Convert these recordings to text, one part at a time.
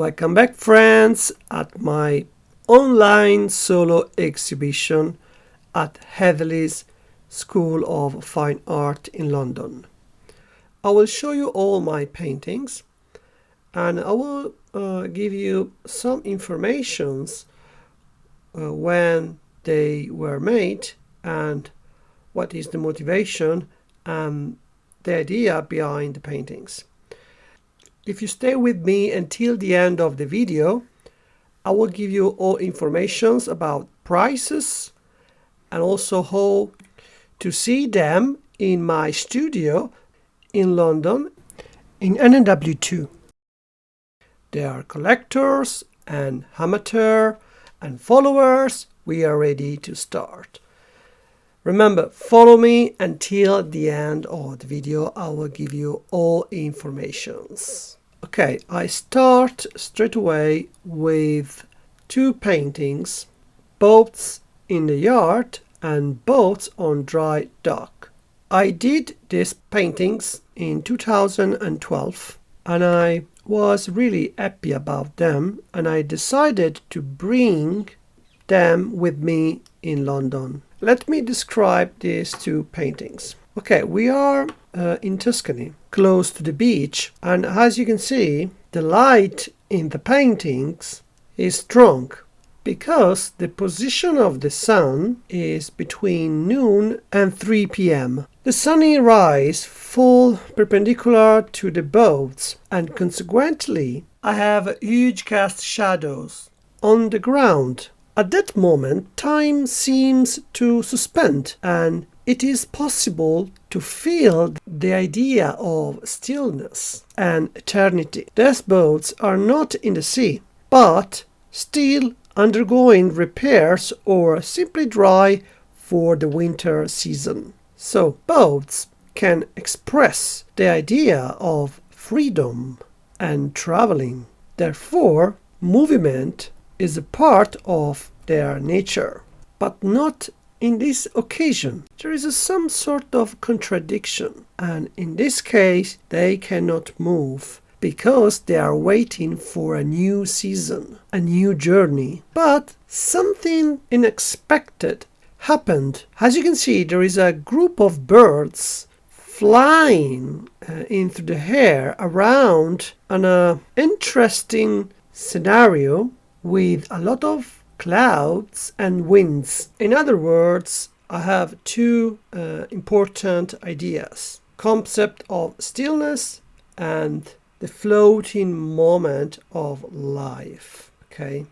Welcome back, friends, at my online solo exhibition at Heatherley's School of Fine Art in London. I will show you all my paintings and I will give you some informations when they were made and what is the motivation and the idea behind the paintings. If you stay with me until the end of the video, I will give you all informations about prices and also how to see them in my studio in London in NW2. They are collectors and amateur and followers. We are ready to start. Remember, follow me until the end of the video. I will give you all informations. Okay, I start straight away with two paintings, both in the yard and both on dry dock. I did these paintings in 2012 and I was really happy about them, and I decided to bring them with me in London. Let me describe these two paintings. Okay, we are in Tuscany, close to the beach, and as you can see, the light in the paintings is strong because the position of the sun is between noon and 3 p.m. The sunny rays fall perpendicular to the boats, and consequently, I have huge cast shadows on the ground. At that moment, time seems to suspend, and it is possible to feel the idea of stillness and eternity. These boats are not in the sea, but still undergoing repairs or simply dry for the winter season. So, boats can express the idea of freedom and traveling. Therefore, movement is a part of their nature, but not in this occasion. There is some sort of contradiction, and in this case they cannot move because they are waiting for a new season, a new journey. But something unexpected happened. As you can see, there is a group of birds flying into the air around an interesting scenario with a lot of clouds and winds. In other words, I have two important ideas: concept of stillness and the floating moment of life. Okay.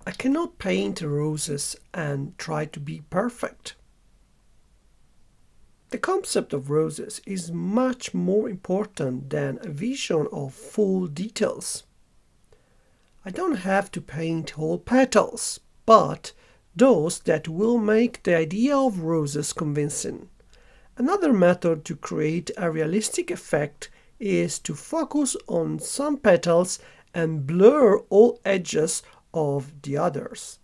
I cannot paint roses and try to be perfect. The concept of roses is much more important than a vision of full details. I don't have to paint whole petals, but those that will make the idea of roses convincing. Another method to create a realistic effect is to focus on some petals and blur all edges of the others.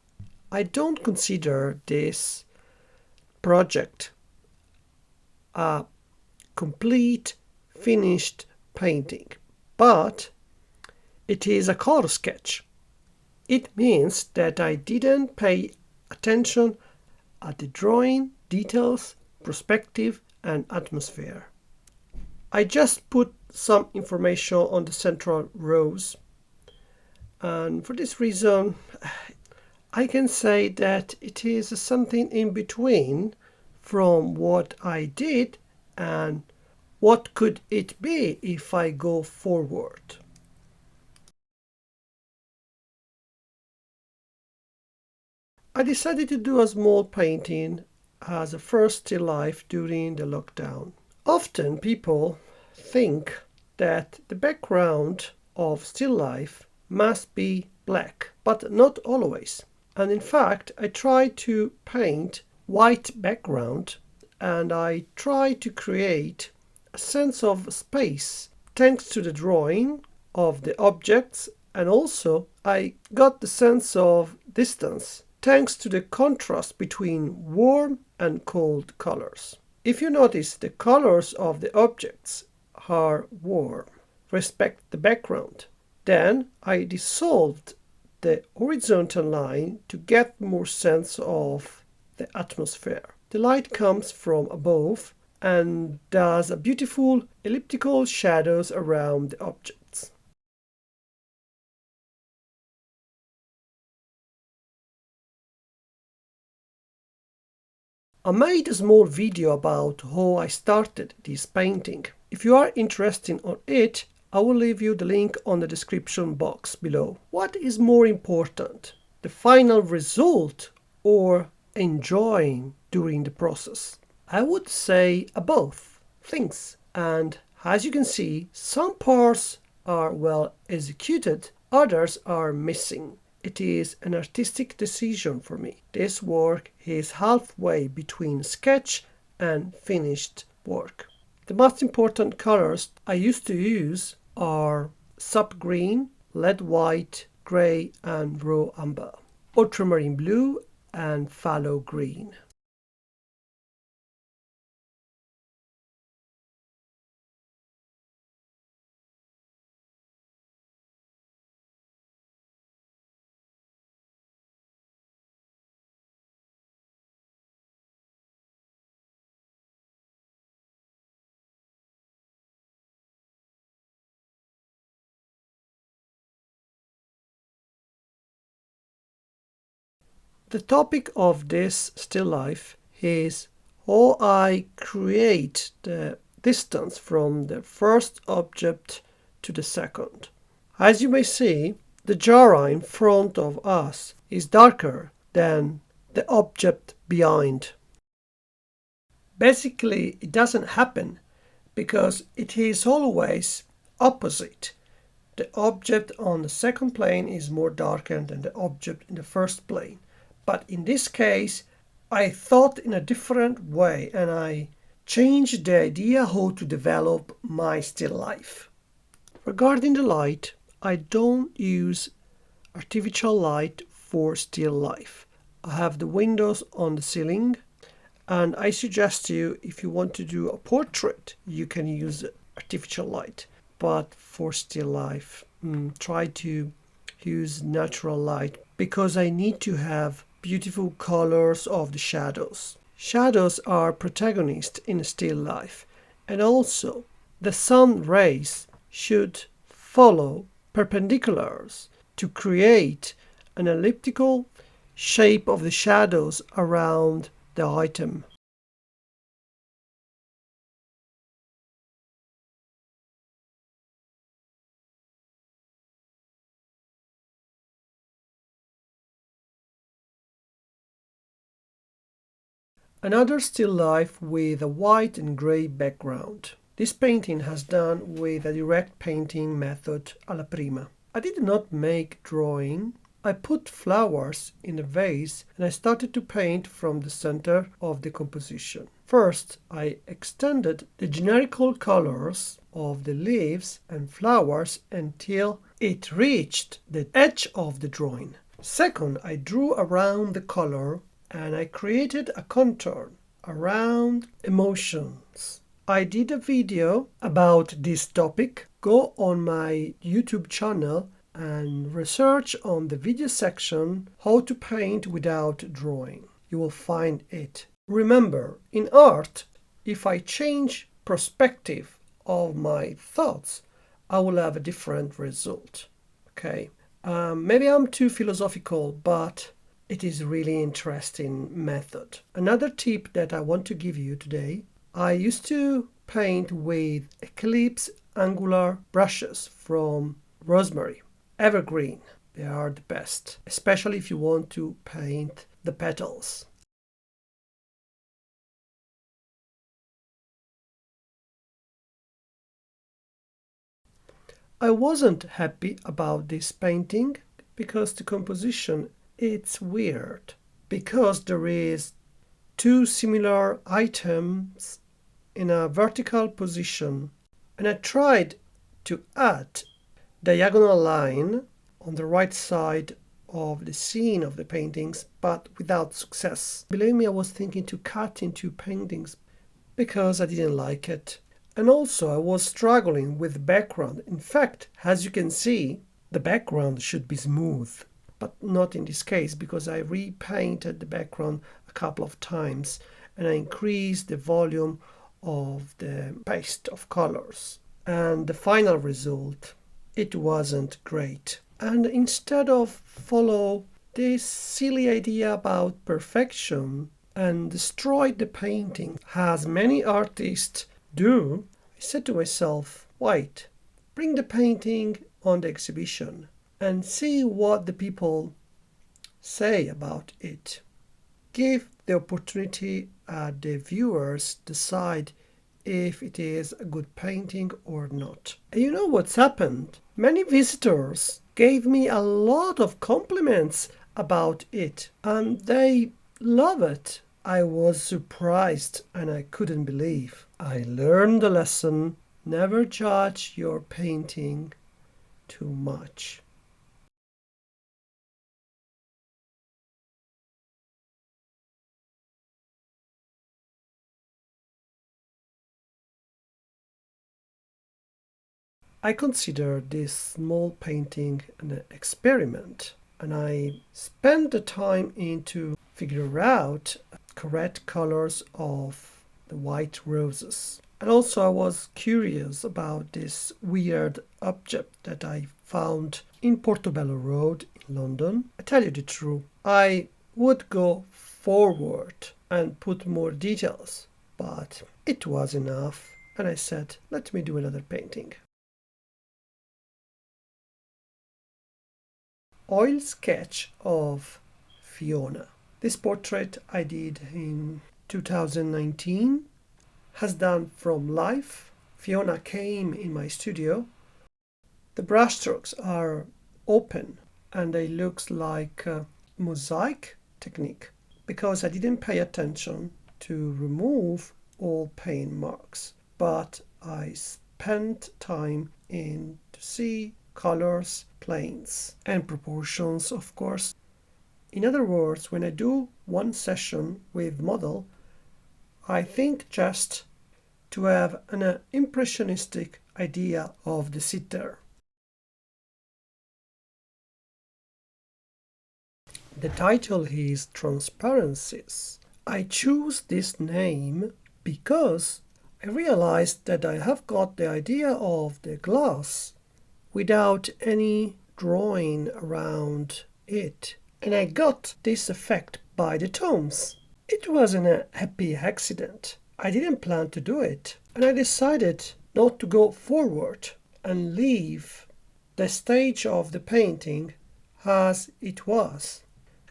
I don't consider this project a complete finished painting, but it is a color sketch. It means that I didn't pay attention at the drawing, details, perspective and atmosphere. I just put some information on the central rose, and for this reason I can say that it is something in between from what I did and what could it be if I go forward. I decided to do a small painting as a first still life during the lockdown. Often people think that the background of still life must be black, but not always. And in fact, I try to paint white background and I try to create a sense of space thanks to the drawing of the objects, and also I got the sense of distance thanks to the contrast between warm and cold colors. If you notice, the colors of the objects are warm. respect the background. Then I dissolved the horizontal line to get more sense of the atmosphere. The light comes from above and does a beautiful elliptical shadows around the objects. I made a small video about how I started this painting. If you are interested in it, I will leave you the link on the description box below. What is more important, the final result or enjoying during the process? I would say both things. And as you can see, some parts are well executed, others are missing. It is an artistic decision for me. This work is halfway between sketch and finished work. The most important colors I used to use are sap green, lead white, grey and raw umber, ultramarine blue and phthalo green. The topic of this still life is how I create the distance from the first object to the second. As you may see, the jar in front of us is darker than the object behind. Basically, it doesn't happen because it is always opposite. The object on the second plane is more darkened than the object in the first plane. But in this case, I thought in a different way and I changed the idea how to develop my still life. Regarding the light, I don't use artificial light for still life. I have the windows on the ceiling and I suggest you if you want to do a portrait, you can use artificial light. But for still life, try to use natural light because I need to have beautiful colors of the shadows. Shadows are protagonists in still life, and also the sun rays should follow perpendiculars to create an elliptical shape of the shadows around the item. Another still life with a white and grey background. This painting has done with a direct painting method alla prima. I did not make drawing. I put flowers in a vase and I started to paint from the center of the composition. First, I extended the generical colors of the leaves and flowers until it reached the edge of the drawing. Second, I drew around the color and I created a contour around emotions. I did a video about this topic. Go on my YouTube channel and research on the video section how to paint without drawing. You will find it. Remember, in art, if I change perspective of my thoughts, I will have a different result. Okay, maybe I'm too philosophical, but it is really interesting method. Another tip that I want to give you today, I used to paint with Eclipse angular brushes from Rosemary. Evergreen, they are the best, especially if you want to paint the petals. I wasn't happy about this painting because the composition it's weird because there is two similar items in a vertical position and I tried to add diagonal line on the right side of the scene of the paintings but without success. Believe me, I was thinking to cut into paintings because I didn't like it And also I was struggling with the background. In fact, as you can see, the background should be smooth, but not in this case because I repainted the background a couple of times and I increased the volume of the paste of colors. And the final result, it wasn't great. And instead of follow this silly idea about perfection and destroy the painting as many artists do, I said to myself, wait, bring the painting on the exhibition and see what the people say about it. Give the opportunity the viewers decide if it is a good painting or not. And you know what's happened? Many visitors gave me a lot of compliments about it and they love it. I was surprised and I couldn't believe. I learned the lesson: never judge your painting too much. I consider this small painting an experiment, and I spent the time into figure out correct colors of the white roses. And also I was curious about this weird object that I found in Portobello Road in London. I tell you the truth, I would go forward and put more details, but it was enough, and I said, let me do another painting. Oil sketch of Fiona. This portrait I did in 2019 has done from life. Fiona came in my studio. The brushstrokes are open and they look like a mosaic technique because I didn't pay attention to remove all paint marks, but I spent time in to see colors, planes, and proportions, of course. In other words, when I do one session with model, I think just to have an impressionistic idea of the sitter. The title is Transparencies. I choose this name because I realized that I have got the idea of the glass without any drawing around it. And I got this effect by the tones. It wasn't a happy accident. I didn't plan to do it. And I decided not to go forward and leave the stage of the painting as it was.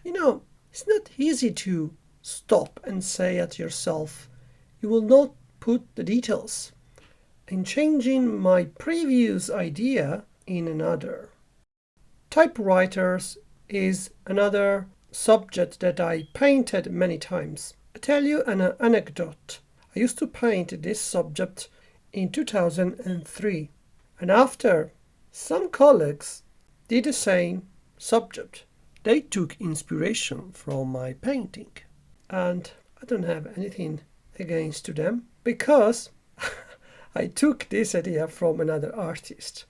You know, it's not easy to stop and say at yourself, you will not put the details. And changing my previous idea in another. Typewriters is another subject that I painted many times. I tell you an anecdote. I used to paint this subject in 2003, and after some colleagues did the same subject, they took inspiration from my painting. And I don't have anything against to them because I took this idea from another artist.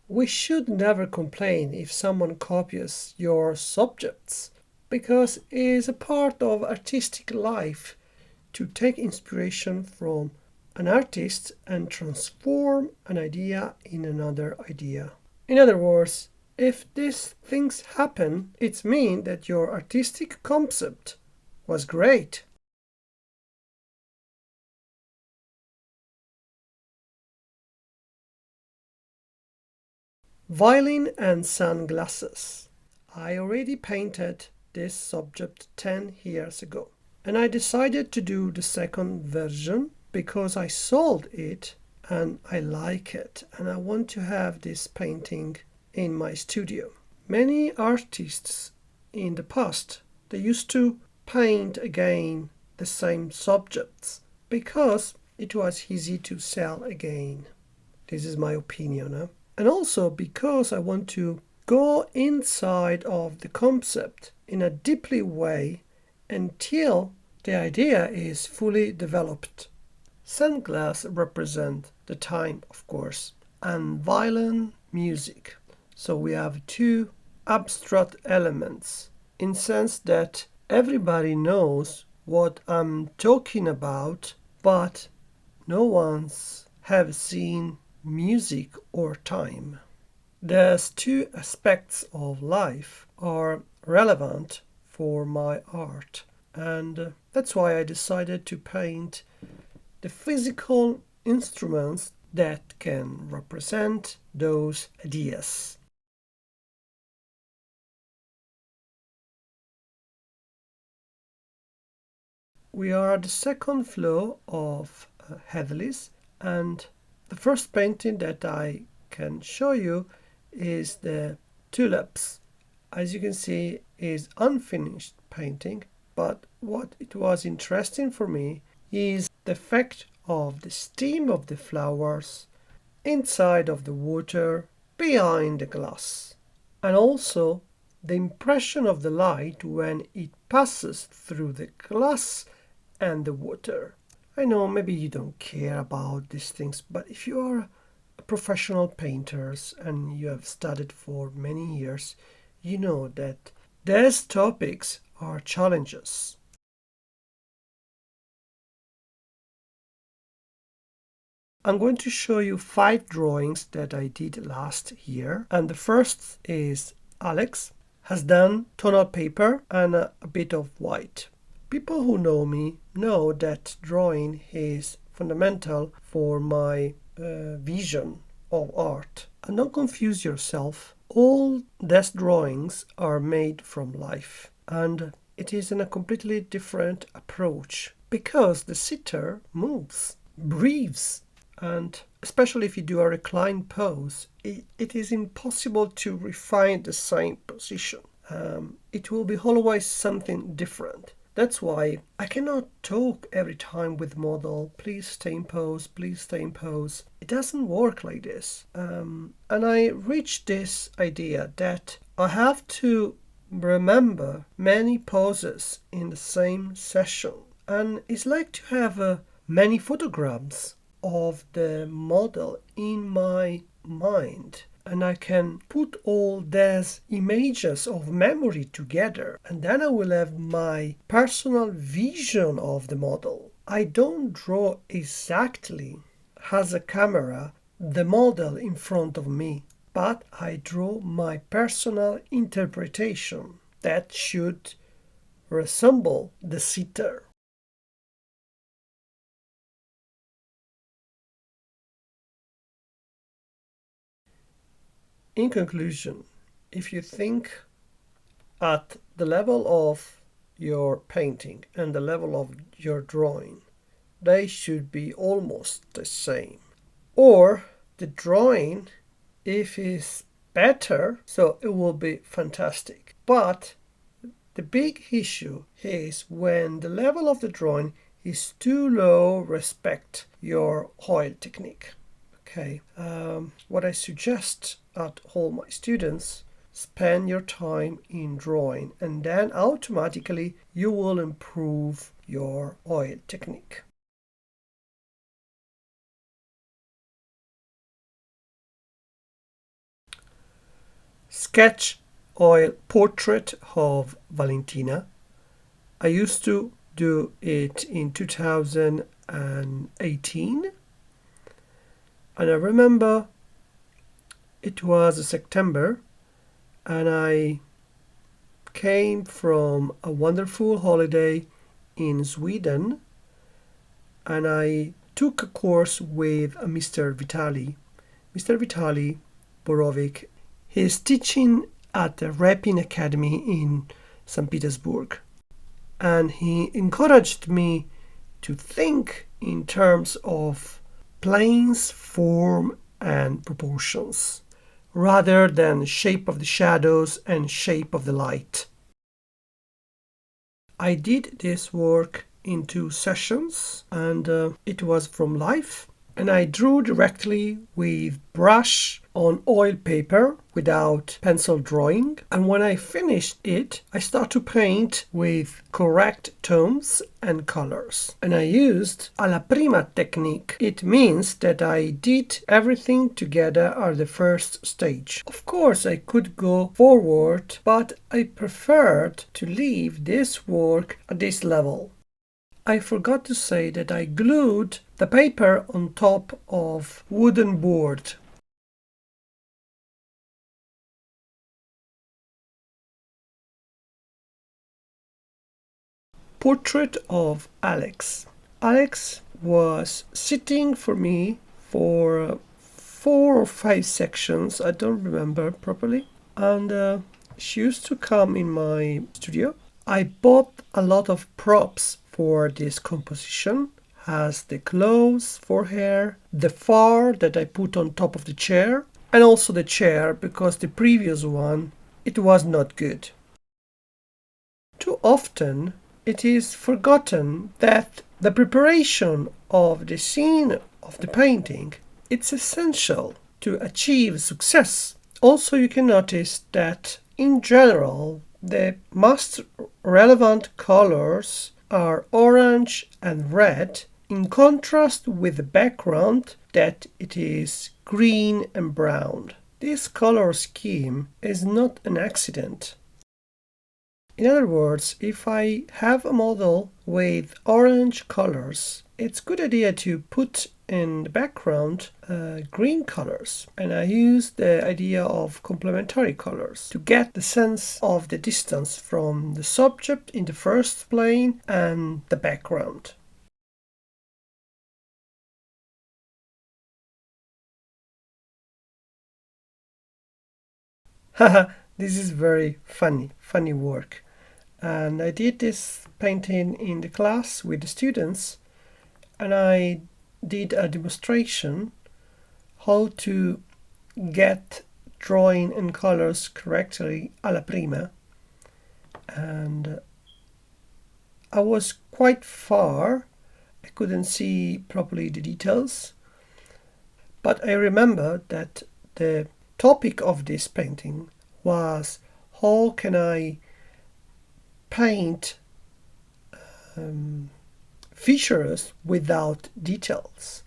We should never complain if someone copies your subjects because it is a part of artistic life to take inspiration from an artist and transform an idea in another idea. In other words, if these things happen, it means that your artistic concept was great. Violin and sunglasses. I already painted this subject 10 years ago, and I decided to do the second version because I sold it and I like it and I want to have this painting in my studio. Many artists in the past, they used to paint again the same subjects because it was easy to sell again. This is my opinion. And also because I want to go inside of the concept in a deeply way until the idea is fully developed. Sunglasses represent the time, of course, and violin music. So we have two abstract elements in sense that everybody knows what I'm talking about, but no one's have seen music or time. These two aspects of life are relevant for my art, and that's why I decided to paint the physical instruments that can represent those ideas. We are at the second floor of Heatherley's, and the first painting that I can show you is the tulips. As you can see, is unfinished painting, but what it was interesting for me is the effect of the steam of the flowers inside of the water behind the glass, and also the impression of the light when it passes through the glass and the water. I know maybe you don't care about these things, but if you are a professional painters and you have studied for many years, you know that these topics are challenges. I'm going to show you 5 drawings that I did last year, and the first is Alex has done tonal paper and a bit of white. People who know me know that drawing is fundamental for my vision of art. And don't confuse yourself. All these drawings are made from life, and it is in a completely different approach because the sitter moves, breathes, and especially if you do a reclined pose, it is impossible to refine the same position. It will be always something different. That's why I cannot talk every time with model, please stay in pose, please stay in pose. It doesn't work like this. And I reached this idea that I have to remember many poses in the same session. And it's like to have many photographs of the model in my mind, and I can put all these images of memory together, and then I will have my personal vision of the model. I don't draw exactly as a camera the model in front of me, but I draw my personal interpretation that should resemble the sitter. In conclusion, if you think at the level of your painting and the level of your drawing, they should be almost the same. Or the drawing, if it's better, so it will be fantastic. But the big issue is when the level of the drawing is too low respect your oil technique. Okay, what I suggest at all my students, spend your time in drawing and then automatically you will improve your oil technique. Sketch oil portrait of Valentina. I used to do it in 2018, and I remember it was September and I came from a wonderful holiday in Sweden, and I took a course with Mr. Vitali. Mr. Vitali Borovic. He is teaching at the Rapping Academy in St. Petersburg, and he encouraged me to think in terms of planes, form, and proportions, rather than shape of the shadows and shape of the light. I did this work in 2 sessions, and it was from life, and I drew directly with brush on oil paper without pencil drawing, and when I finished it, I start to paint with correct tones and colors. And I used alla prima technique. It means that I did everything together at the first stage. Of course, I could go forward, but I preferred to leave this work at this level. I forgot to say that I glued the paper on top of wooden board. Portrait of Alex. Alex was sitting for me for 4 or 5 sections, I don't remember properly, and she used to come in my studio. I bought a lot of props for this composition, as the clothes for her, the fur that I put on top of the chair, and also the chair, because the previous one, it was not good. Too often it is forgotten that the preparation of the scene of the painting, it's essential to achieve success. Also, you can notice that in general the most relevant colors are orange and red, in contrast with the background that it is green and brown. This color scheme is not an accident. In other words, if I have a model with orange colors, it's a good idea to put in the background green colors. And I use the idea of complementary colors to get the sense of the distance from the subject in the first plane and the background. Haha, this is very funny work. And I did this painting in the class with the students, and I did a demonstration how to get drawing and colors correctly alla prima, and I was quite far. I couldn't see properly the details, but I remember that the topic of this painting was how can I paint features without details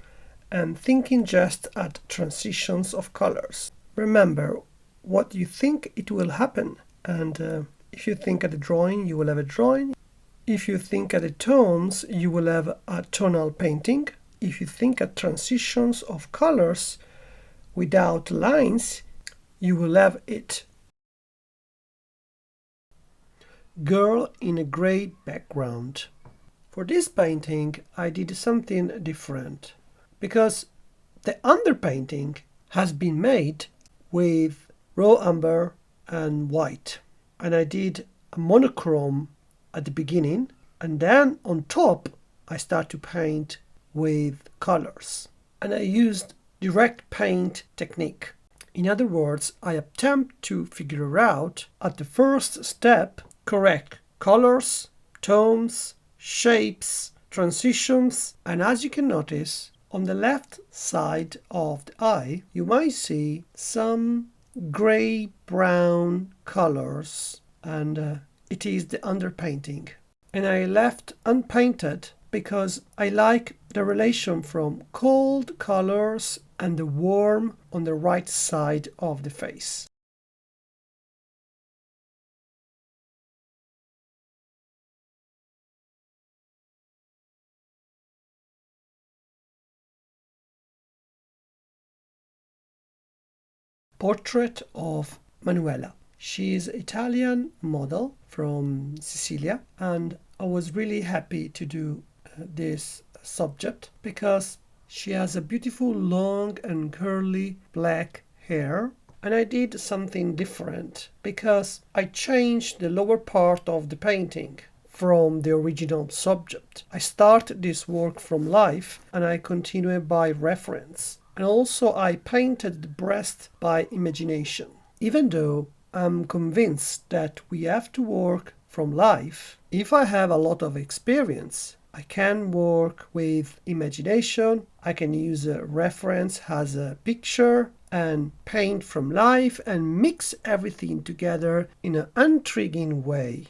and thinking just at transitions of colors. Remember what you think it will happen, and if you think at the drawing, you will have a drawing. If you think at the tones, you will have a tonal painting. If you think at transitions of colors without lines, you will have it. Girl in a grey background. For this painting I did something different, because the underpainting has been made with raw umber and white, and I did a monochrome at the beginning, and then on top I start to paint with colors, and I used direct paint technique. In other words, I attempt to figure out at the first step correct colors, tones, shapes, transitions, and as you can notice, on the left side of the eye, you might see some gray-brown colors, and it is the underpainting. And I left unpainted because I like the relation from cold colors and the warm on the right side of the face. Portrait of Manuela. She is an Italian model from Sicilia, and I was really happy to do this subject because she has a beautiful long and curly black hair, and I did something different because I changed the lower part of the painting from the original subject. I start this work from life and I continue by reference. And also I painted the breast by imagination. Even though I'm convinced that we have to work from life, if I have a lot of experience, I can work with imagination. I can use a reference as a picture, and paint from life and mix everything together in an intriguing way.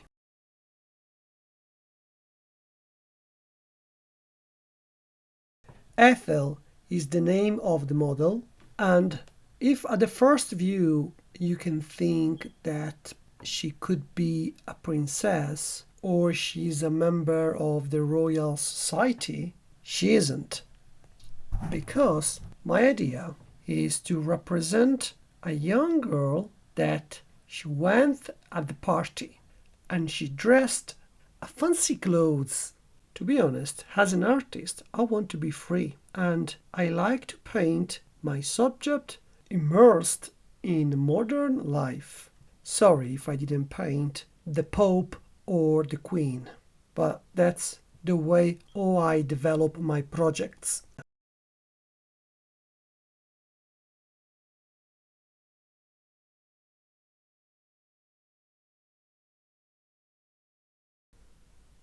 Ethel is the name of the model, and if at the first view you can think that she could be a princess or she's a member of the Royal Society, she isn't. Because my idea is to represent a young girl that she went at the party and she dressed a fancy clothes. To be honest, as an artist, I want to be free and I like to paint my subject immersed in modern life. Sorry if I didn't paint the Pope or the Queen, but that's the way I develop my projects.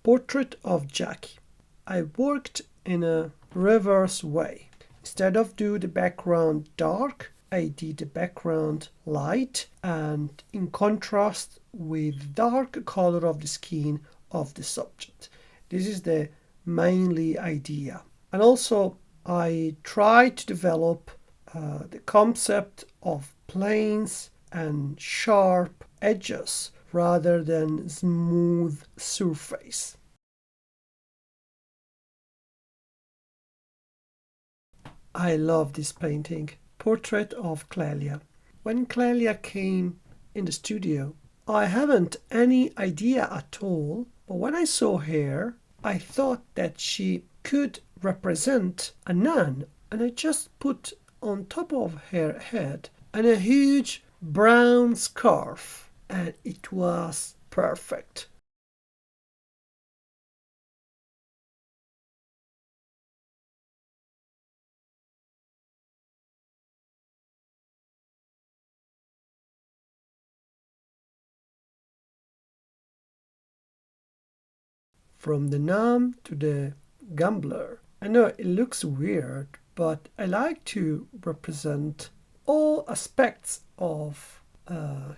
Portrait of Jackie. I worked in a reverse way. Instead of do the background dark, I did the background light and in contrast with dark color of the skin of the subject. This is the mainly idea. And also I try to develop the concept of planes and sharp edges rather than smooth surface. I love this painting, Portrait of Clelia. When Clelia came in the studio, I haven't any idea at all, but when I saw her, I thought that she could represent a nun, and I just put on top of her head and a huge brown scarf, and it was perfect. From the nun to the gambler. I know it looks weird, but I like to represent all aspects of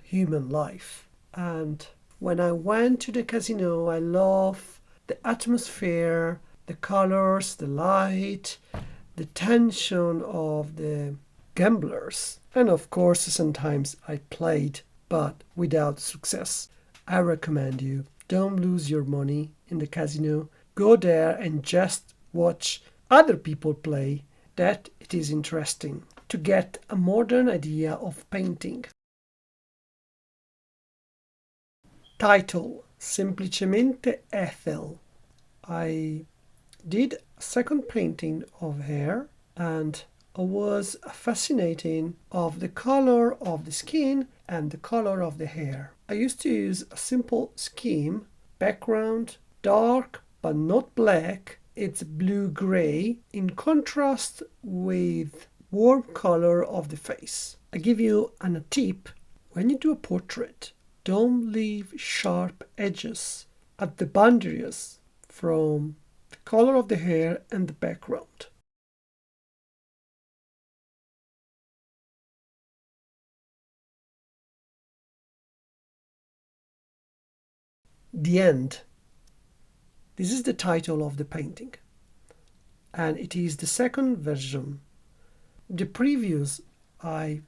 human life. And when I went to the casino, I love the atmosphere, the colors, the light, the tension of the gamblers. And of course, sometimes I played, but without success. I recommend you don't lose your money in the casino. Go there and just watch other people play. That it is interesting to get a modern idea of painting. Title: Semplicemente Ethel. I did a second painting of her and I was fascinating of the color of the skin and the color of the hair. I used to use a simple scheme, background dark but not black, it's blue-gray in contrast with warm color of the face. I give you a tip: when you do a portrait, don't leave sharp edges at the boundaries from the color of the hair and the background. The End. This is the title of the painting, and it is the second version. The previous I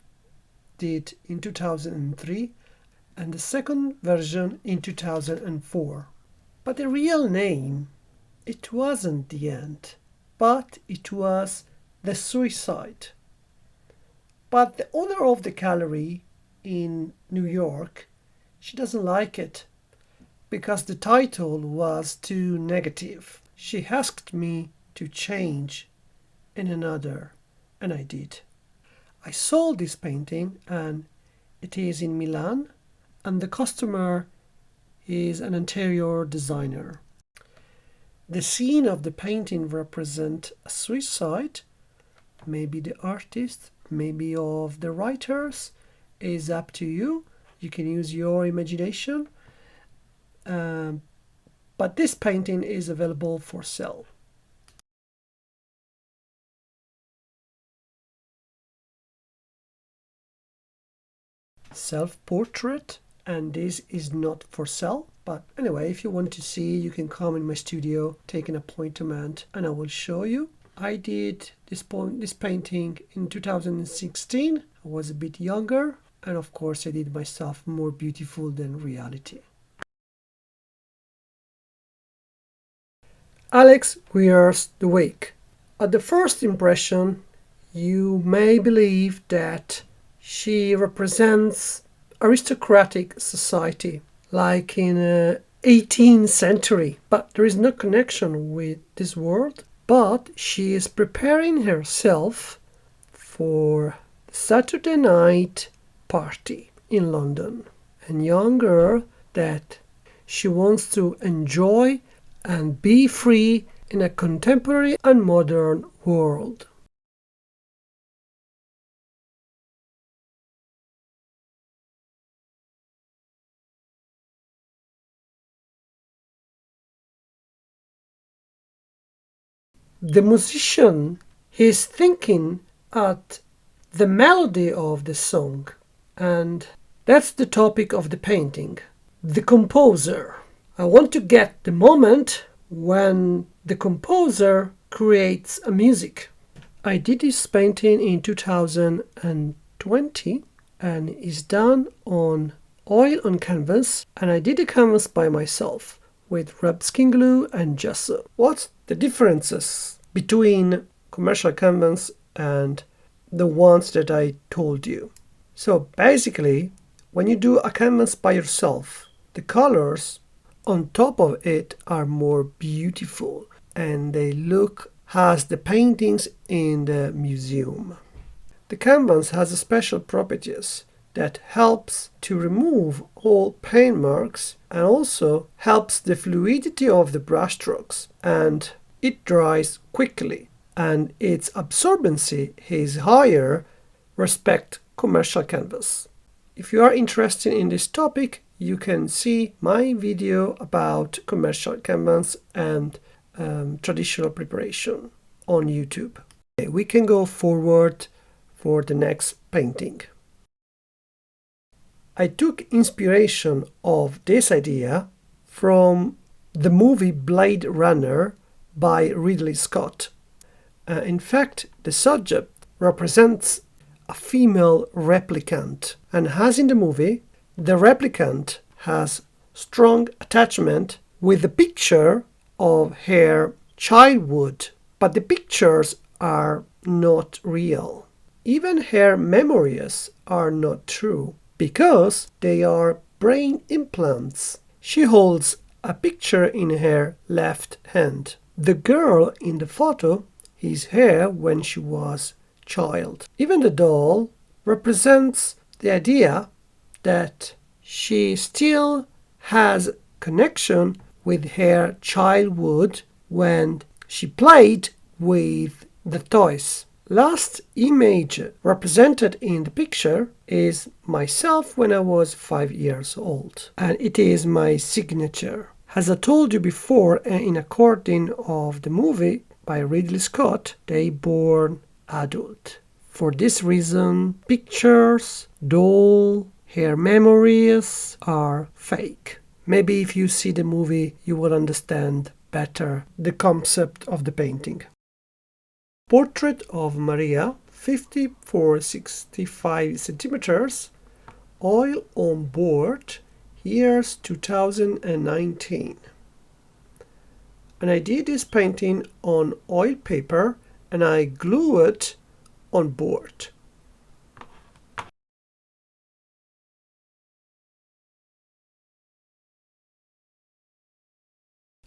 did in 2003 and the second version in 2004. But the real name, it wasn't The End, but it was The Suicide. But the owner of the gallery in New York, she doesn't like it because the title was too negative. She asked me to change in another, and I did. I sold this painting and it is in Milan, and the customer is an interior designer. The scene of the painting represents a suicide, maybe the artist, maybe of the writers, is up to you. You can use your imagination. But this painting is available for sale. self-portrait, and this is not for sale. But anyway, if you want to see, you can come in my studio, take an appointment, and I will show you. I did this painting in 2016. I was a bit younger, and of course I did myself more beautiful than reality. Alex wears the wig. At the first impression, you may believe that she represents aristocratic society, like in the 18th century, but there is no connection with this world. But she is preparing herself for the Saturday night party in London. A young girl that she wants to enjoy and be free in a contemporary and modern world. The musician is thinking at the melody of the song, and that's the topic of the painting. The composer. I want to get the moment when the composer creates a music. I did this painting in 2020 and it's done on oil on canvas, and I did the canvas by myself with rubbed skin glue and gesso. What's the differences between commercial canvas and the ones that I told you? So basically, when you do a canvas by yourself, the colors on top of it are more beautiful and they look as the paintings in the museum. The canvas has special properties that helps to remove all paint marks and also helps the fluidity of the brushstrokes, and it dries quickly and its absorbency is higher respect commercial canvas. If you are interested in this topic, you can see my video about commercial canvas and traditional preparation on YouTube. Okay, we can go forward for the next painting. I took inspiration of this idea from the movie Blade Runner by Ridley Scott. In fact, the subject represents a female replicant, and as in the movie, the replicant has strong attachment with the picture of her childhood, but the pictures are not real. Even her memories are not true because they are brain implants. She holds a picture in her left hand. The girl in the photo is her when she was child. Even the doll represents the idea that she still has connection with her childhood when she played with the toys. Last image represented in the picture is myself when I was 5 years old, and it is my signature. As I told you before, in according of the movie by Ridley Scott, they born adult. For this reason, pictures, doll, her memories are fake. Maybe if you see the movie, you will understand better the concept of the painting. Portrait of Maria, 50x65 centimeters, oil on board, years 2019. And I did this painting on oil paper and I glue it on board.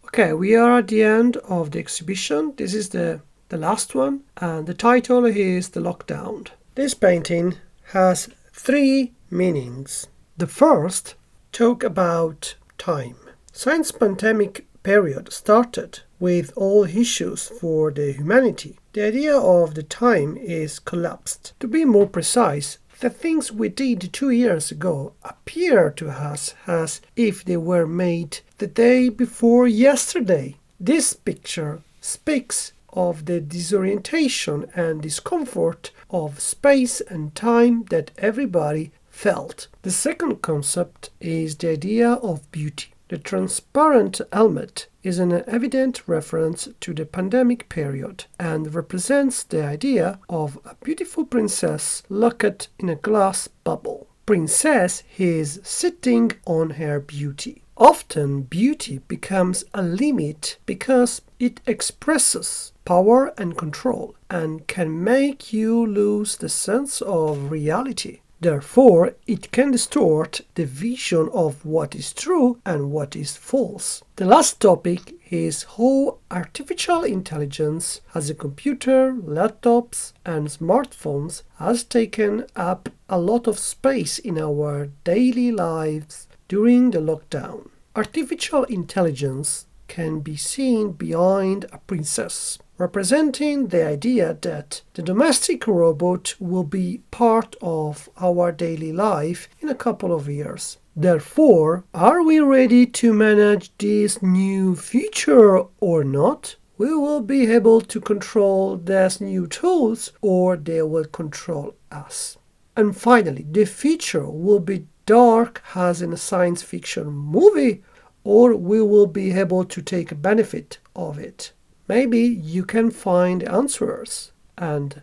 Okay, we are at the end of the exhibition. This is the last one, and the title is The Lockdown. This painting has 3 meanings. The first talk about time. Since pandemic period started with all issues for the humanity, the idea of the time is collapsed. To be more precise, the things we did 2 years ago appear to us as if they were made the day before yesterday. This picture speaks of the disorientation and discomfort of space and time that everybody felt. The second concept is the idea of beauty. The transparent helmet is an evident reference to the pandemic period and represents the idea of a beautiful princess locked in a glass bubble. Princess is sitting on her beauty. Often beauty becomes a limit because it expresses power and control and can make you lose the sense of reality. Therefore, it can distort the vision of what is true and what is false. The last topic is how artificial intelligence as a computer, laptops, and smartphones has taken up a lot of space in our daily lives during the lockdown. Artificial intelligence can be seen behind a princess, representing the idea that the domestic robot will be part of our daily life in a couple of years. Therefore, are we ready to manage this new future or not? We will be able to control these new tools or they will control us. And finally, the future will be dark as in a science fiction movie, or we will be able to take benefit of it. Maybe you can find answers and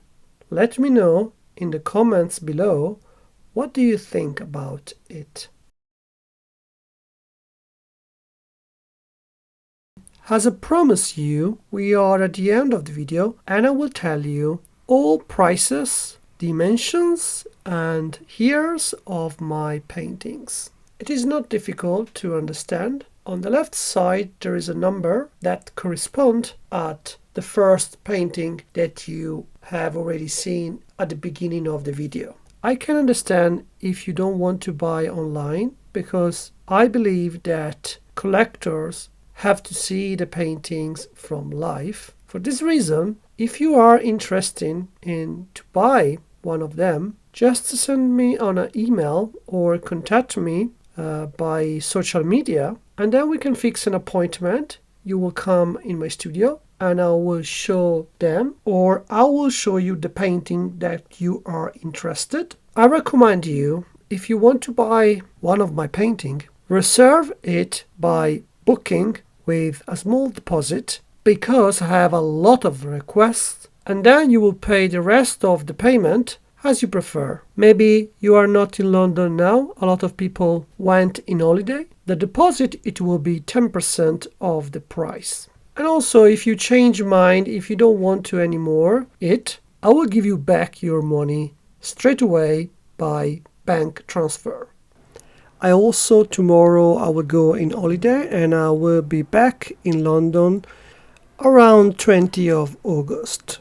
let me know in the comments below what do you think about it. As I promised you, we are at the end of the video and I will tell you all prices, dimensions and years of my paintings. It is not difficult to understand. On the left side there is a number that corresponds at the first painting that you have already seen at the beginning of the video. I can understand if you don't want to buy online because I believe that collectors have to see the paintings from life. For this reason, if you are interested in to buy one of them, just send me on an email or contact me by social media and then we can fix an appointment. You will come in my studio and I will show them or I will show you the painting that you are interested. I recommend you, if you want to buy one of my painting, reserve it by booking with a small deposit because I have a lot of requests and then you will pay the rest of the payment as you prefer. Maybe you are not in London now, a lot of people went in holiday. The deposit, it will be 10% of the price. And also if you change your mind, if you don't want to anymore I will give you back your money straight away by bank transfer. I also tomorrow I will go in holiday and I will be back in London around 20th of August.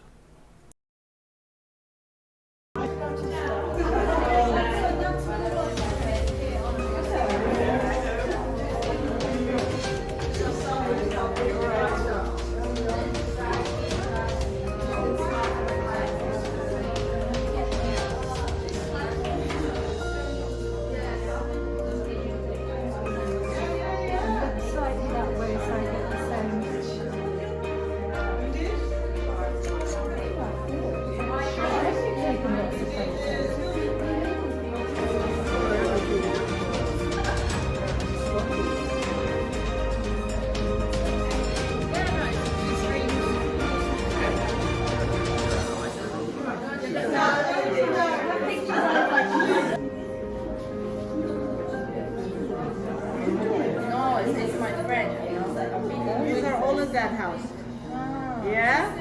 These are all in that house. Yeah?